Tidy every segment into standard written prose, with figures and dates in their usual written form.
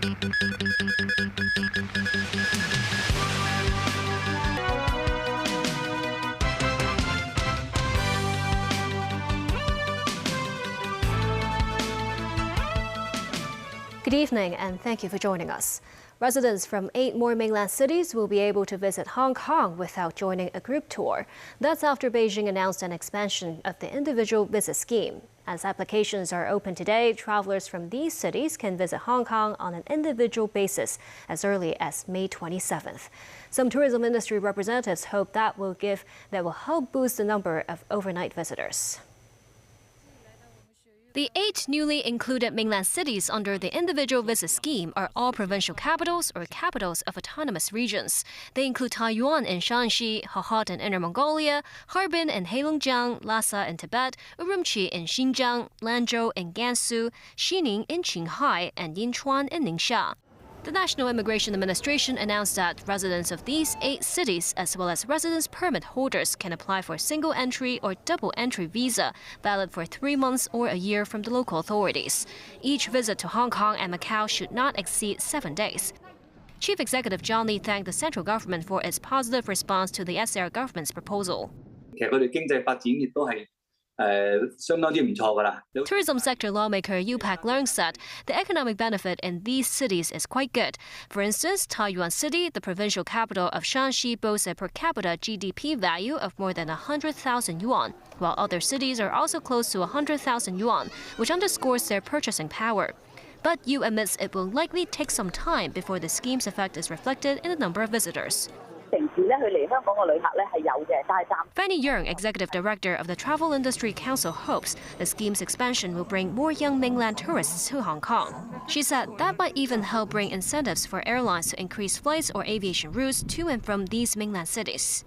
Good evening and thank you for joining us. Residents from 8 more mainland cities will be able to visit Hong Kong without joining a group tour. That's after Beijing announced an expansion of the individual visit scheme. As applications are open today, travelers from these cities can visit Hong Kong on an individual basis as early as May 27th. Some tourism industry representatives hope that will help boost the number of overnight visitors. The 8 newly included mainland cities under the individual visit scheme are all provincial capitals or capitals of autonomous regions. They include Taiyuan in Shanxi, Hohhot in Inner Mongolia, Harbin in Heilongjiang, Lhasa in Tibet, Urumqi in Xinjiang, Lanzhou in Gansu, Xining in Qinghai, and Yinchuan in Ningxia. The National Immigration Administration announced that residents of these 8 cities, as well as residence permit holders, can apply for single entry or double entry visa, valid for 3 months or a year from the local authorities. Each visit to Hong Kong and Macau should not exceed 7 days. Chief Executive John Lee thanked the central government for its positive response to the SAR government's proposal. Tourism sector lawmaker Yu Pak Leung said the economic benefit in these cities is quite good. For instance, Taiyuan City, the provincial capital of Shanxi, boasts a per capita GDP value of more than 100,000 yuan, while other cities are also close to 100,000 yuan, which underscores their purchasing power. But Yu admits it will likely take some time before the scheme's effect is reflected in the number of visitors. Fanny Yeung, Executive Director of the Travel Industry Council, hopes the scheme's expansion will bring more young mainland tourists to Hong Kong. She said that might even help bring incentives for airlines to increase flights or aviation routes to and from these mainland cities.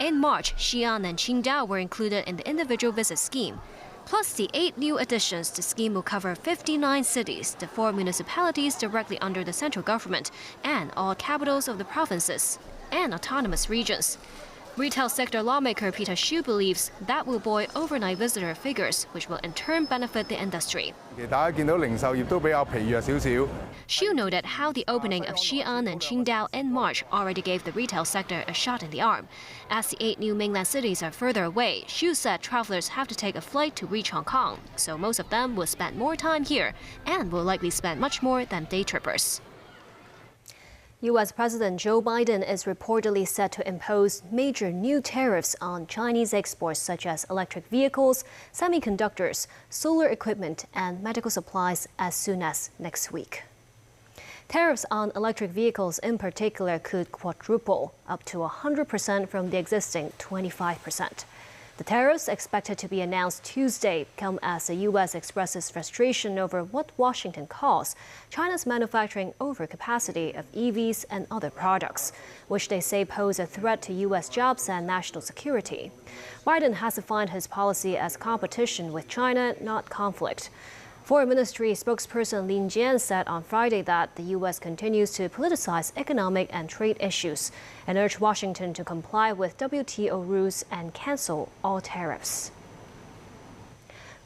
In March, Xi'an and Qingdao were included in the individual visit scheme. Plus, the 8 new additions to the scheme will cover 59 cities, the 4 municipalities directly under the central government, and all capitals of the provinces and autonomous regions. Retail sector lawmaker Peter Xu believes that will buoy overnight visitor figures, which will in turn benefit the industry. Xu noted how the opening of Xi'an and Qingdao in March already gave the retail sector a shot in the arm. As the 8 new mainland cities are further away, Xu said travelers have to take a flight to reach Hong Kong, so most of them will spend more time here and will likely spend much more than day trippers. U.S. President Joe Biden is reportedly set to impose major new tariffs on Chinese exports such as electric vehicles, semiconductors, solar equipment, and medical supplies as soon as next week. Tariffs on electric vehicles in particular could quadruple, up to 100% from the existing 25%. The tariffs, expected to be announced Tuesday, come as the U.S. expresses frustration over what Washington calls China's manufacturing overcapacity of EVs and other products, which they say pose a threat to U.S. jobs and national security. Biden has defined his policy as competition with China, not conflict. Foreign Ministry spokesperson Lin Jian said on Friday that the U.S. continues to politicize economic and trade issues and urged Washington to comply with WTO rules and cancel all tariffs.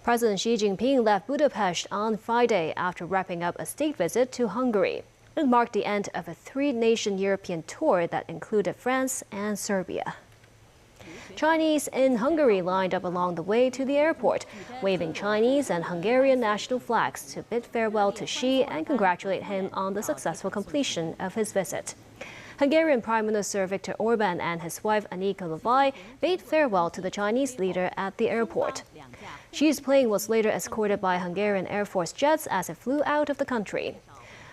President Xi Jinping left Budapest on Friday after wrapping up a state visit to Hungary. It marked the end of a 3-nation European tour that included France and Serbia. Chinese in Hungary lined up along the way to the airport, waving Chinese and Hungarian national flags to bid farewell to Xi and congratulate him on the successful completion of his visit. Hungarian Prime Minister Viktor Orban and his wife Annika Levy bade farewell to the Chinese leader at the airport. Xi's plane was later escorted by Hungarian Air Force jets as it flew out of the country.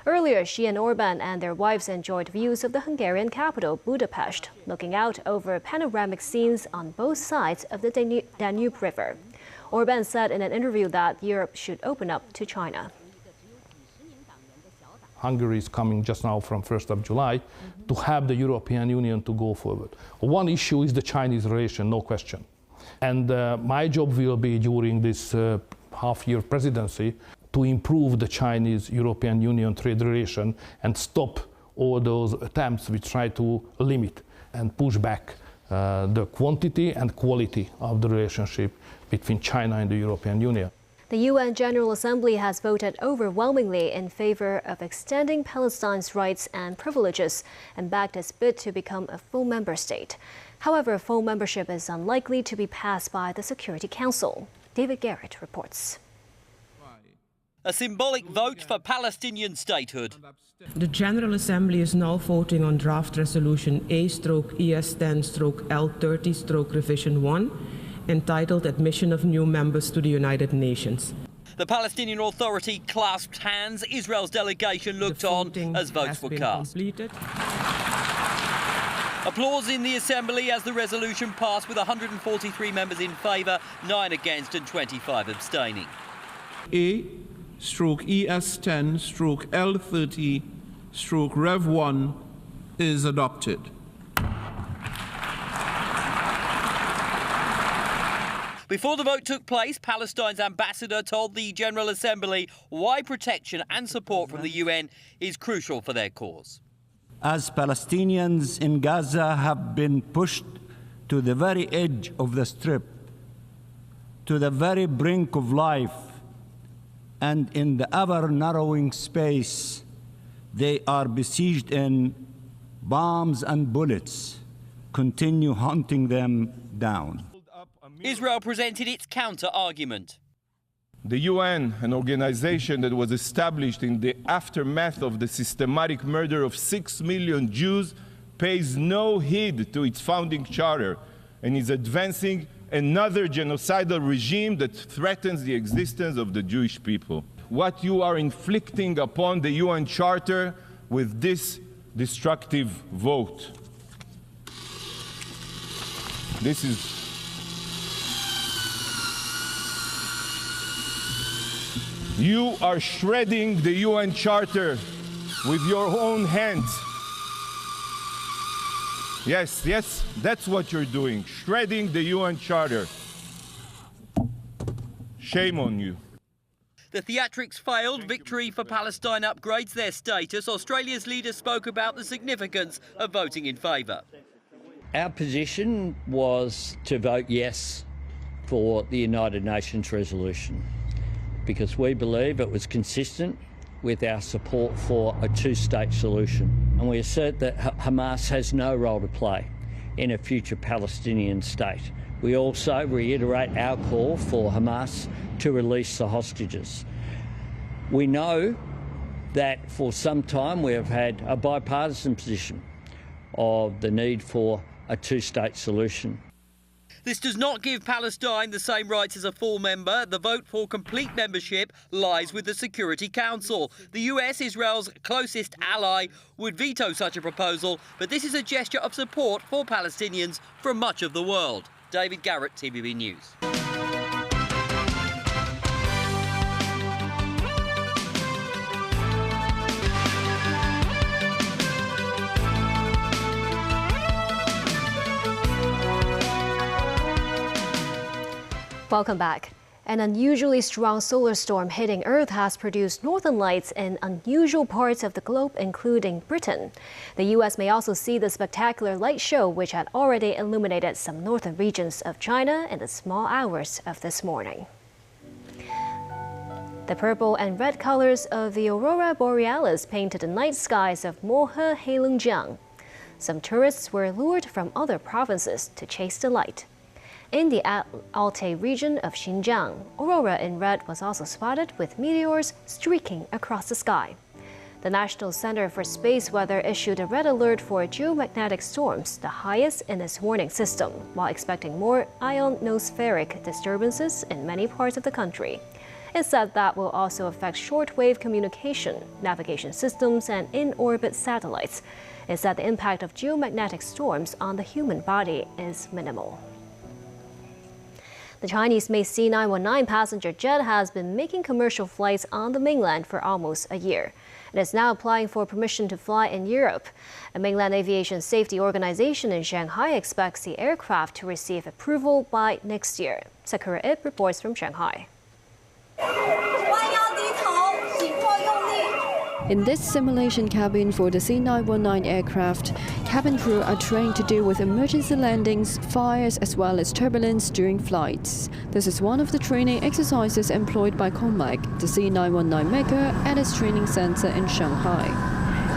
Earlier, Xi and Orban and their wives enjoyed views of the Hungarian capital, Budapest, looking out over panoramic scenes on both sides of the Danube River. Orban said in an interview that Europe should open up to China. Hungary is coming just now from 1st of July to have the European Union to go forward. One issue is the Chinese relation, no question. And my job will be during this half-year presidency to improve the Chinese-European Union trade relation and stop all those attempts which try to limit and push back the quantity and quality of the relationship between China and the European Union. The UN General Assembly has voted overwhelmingly in favor of extending Palestine's rights and privileges and backed its bid to become a full member state. However, full membership is unlikely to be passed by the Security Council. David Garrett reports. A symbolic vote for Palestinian statehood. The General Assembly is now voting on draft resolution A/ES10/L30/revision 1, entitled Admission of New Members to the United Nations. The Palestinian Authority clasped hands. Israel's delegation looked on as votes were cast. Completed. Applause in the Assembly as the resolution passed with 143 members in favour, 9 against and 25 abstaining. A/ES10/L30/Rev1 is adopted. Before the vote took place, Palestine's ambassador told the General Assembly why protection and support from the UN is crucial for their cause. As Palestinians in Gaza have been pushed to the very edge of the Strip, to the very brink of life, and in the ever-narrowing space they are besieged in, bombs and bullets continue hunting them down. Israel presented its counter-argument. The UN, an organization that was established in the aftermath of the systematic murder of 6 million Jews, pays no heed to its founding charter and is advancing another genocidal regime that threatens the existence of the Jewish people. What you are inflicting upon the UN Charter with this destructive vote. This is you are shredding the UN Charter with your own hands. Yes, that's what you're doing, shredding the UN Charter. Shame on you. The theatrics failed. Victory for Palestine upgrades their status. Australia's leader spoke about the significance of voting in favour. Our position was to vote yes for the United Nations resolution because we believe it was consistent with our support for a two-state solution. And we assert that Hamas has no role to play in a future Palestinian state. We also reiterate our call for Hamas to release the hostages. We know that for some time we have had a bipartisan position of the need for a two-state solution. This does not give Palestine the same rights as a full member. The vote for complete membership lies with the Security Council. The US, Israel's closest ally, would veto such a proposal, but this is a gesture of support for Palestinians from much of the world. David Garrett, TVB News. Welcome back. An unusually strong solar storm hitting Earth has produced northern lights in unusual parts of the globe, including Britain. The U.S. may also see the spectacular light show, which had already illuminated some northern regions of China in the small hours of this morning. The purple and red colors of the aurora borealis painted the night skies of Mohe Heilongjiang. Some tourists were lured from other provinces to chase the light. In the Altai region of Xinjiang, aurora in red was also spotted with meteors streaking across the sky. The National Center for Space Weather issued a red alert for geomagnetic storms, the highest in its warning system, while expecting more ionospheric disturbances in many parts of the country. It said that will also affect shortwave communication, navigation systems, and in-orbit satellites. It said the impact of geomagnetic storms on the human body is minimal. The Chinese made C919 passenger jet has been making commercial flights on the mainland for almost a year. It is now applying for permission to fly in Europe. A mainland aviation safety organization in Shanghai expects the aircraft to receive approval by next year. Sakura Ip reports from Shanghai. In this simulation cabin for the C919 aircraft, cabin crew are trained to deal with emergency landings, fires, as well as turbulence during flights. This is one of the training exercises employed by COMAC, the C919 maker, at its training center in Shanghai.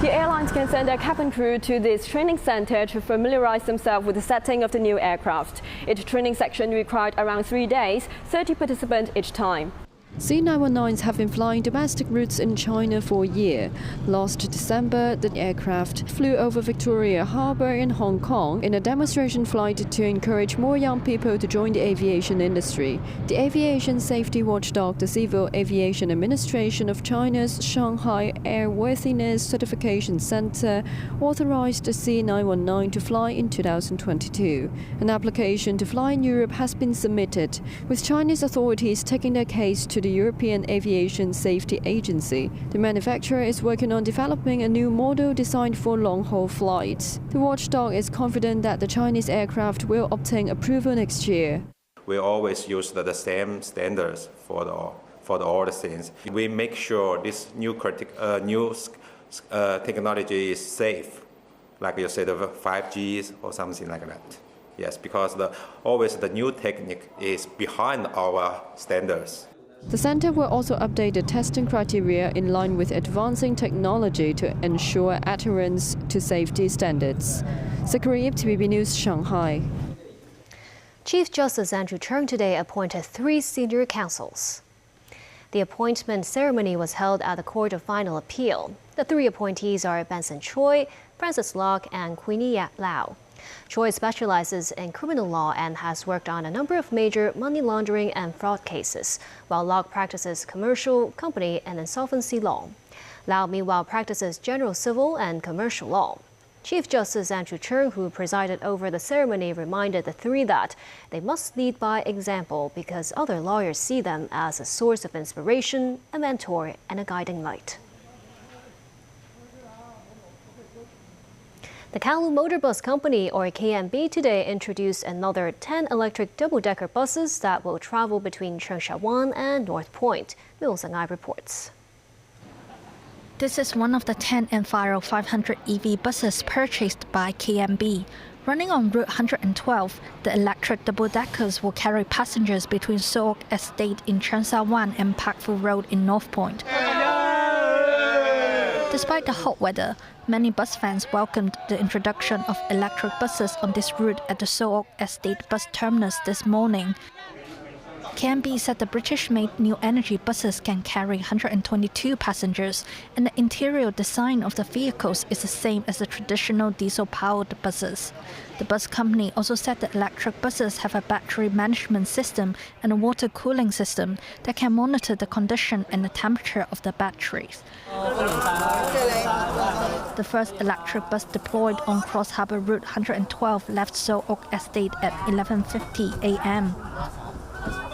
The airlines can send their cabin crew to this training center to familiarize themselves with the setting of the new aircraft. Each training section required around 3 days, 30 participants each time. C919s have been flying domestic routes in China for a year. Last December, the aircraft flew over Victoria Harbour in Hong Kong in a demonstration flight to encourage more young people to join the aviation industry. The aviation safety watchdog, the Civil Aviation Administration of China's Shanghai Airworthiness Certification Center, authorized the C919 to fly in 2022. An application to fly in Europe has been submitted, with Chinese authorities taking their case to the European Aviation Safety Agency. The manufacturer is working on developing a new model designed for long-haul flights. The watchdog is confident that the Chinese aircraft will obtain approval next year. We always use the same standards for all the things. We make sure this new technology is safe, like you said, the 5Gs or something like that. Yes, because always the new technique is behind our standards. The center will also update the testing criteria in line with advancing technology to ensure adherence to safety standards. Zachary Ip, TVB News, Shanghai. Chief Justice Andrew Cheung today appointed 3 senior counsels. The appointment ceremony was held at the Court of Final Appeal. The 3 appointees are Benson Choi, Francis Locke, and Queenie Lau. Choi specializes in criminal law and has worked on a number of major money laundering and fraud cases, while Locke practices commercial, company, and insolvency law. Lau, meanwhile, practices general civil and commercial law. Chief Justice Andrew Cheung, who presided over the ceremony, reminded the 3 that they must lead by example because other lawyers see them as a source of inspiration, a mentor, and a guiding light. The Kowloon Motor Bus Company, or KMB, today introduced another 10 electric double-decker buses that will travel between Cheung Sha Wan and North Point. Mil Sang-ai reports. This is one of the 10 Enviro 500 EV buses purchased by KMB. Running on Route 112, the electric double-deckers will carry passengers between So-ok Estate in Cheung Sha Wan and Parkville Road in North Point. Despite the hot weather, many bus fans welcomed the introduction of electric buses on this route at the So-ok Estate bus terminus this morning. KMB said the British-made New Energy buses can carry 122 passengers, and the interior design of the vehicles is the same as the traditional diesel-powered buses. The bus company also said the electric buses have a battery management system and a water cooling system that can monitor the condition and the temperature of the batteries. The first electric bus deployed on Cross Harbour Route 112 left So-ok Estate at 11:50 a.m.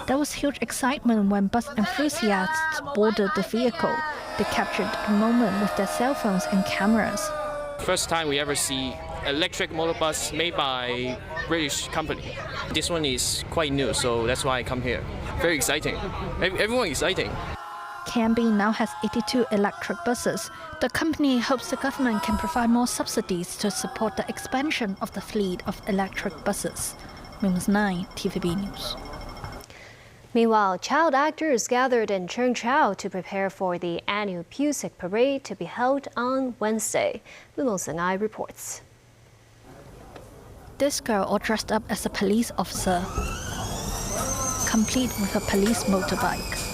There was huge excitement when bus enthusiasts boarded the vehicle. They captured the moment with their cell phones and cameras. First time we ever see electric motor bus made by British company. This one is quite new, so that's why I come here. Very exciting. Everyone exciting. KMB now has 82 electric buses. The company hopes the government can provide more subsidies to support the expansion of the fleet of electric buses. Minus 9, TVB News. Meanwhile, child actors gathered in Cheung Chau to prepare for the annual Pusick Parade to be held on Wednesday. Mil Sang-ai reports. This girl all dressed up as a police officer, complete with a police motorbike.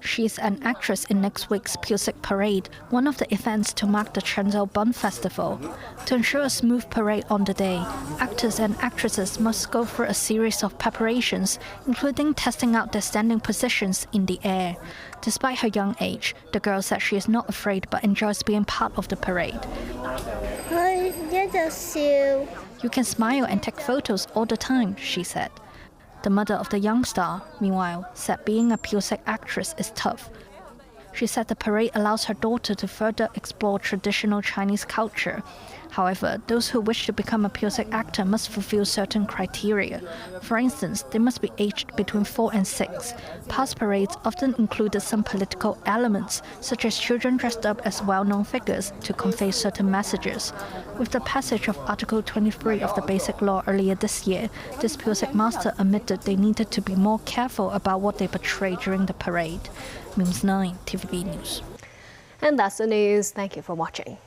She is an actress in next week's Pusick Parade, one of the events to mark the Chenzhou Bun Festival. To ensure a smooth parade on the day, actors and actresses must go through a series of preparations, including testing out their standing positions in the air. Despite her young age, the girl said she is not afraid but enjoys being part of the parade. You can smile and take photos all the time, she said. The mother of the young star, meanwhile, said being a Pusick actress is tough. She said the parade allows her daughter to further explore traditional Chinese culture. However, those who wish to become a Pusic actor must fulfill certain criteria. For instance, they must be aged between 4 and 6. Past parades often included some political elements, such as children dressed up as well-known figures to convey certain messages. With the passage of Article 23 of the Basic Law earlier this year, this Pusic master admitted they needed to be more careful about what they portray during the parade. News 9, TVB News. And that's the news. Thank you for watching.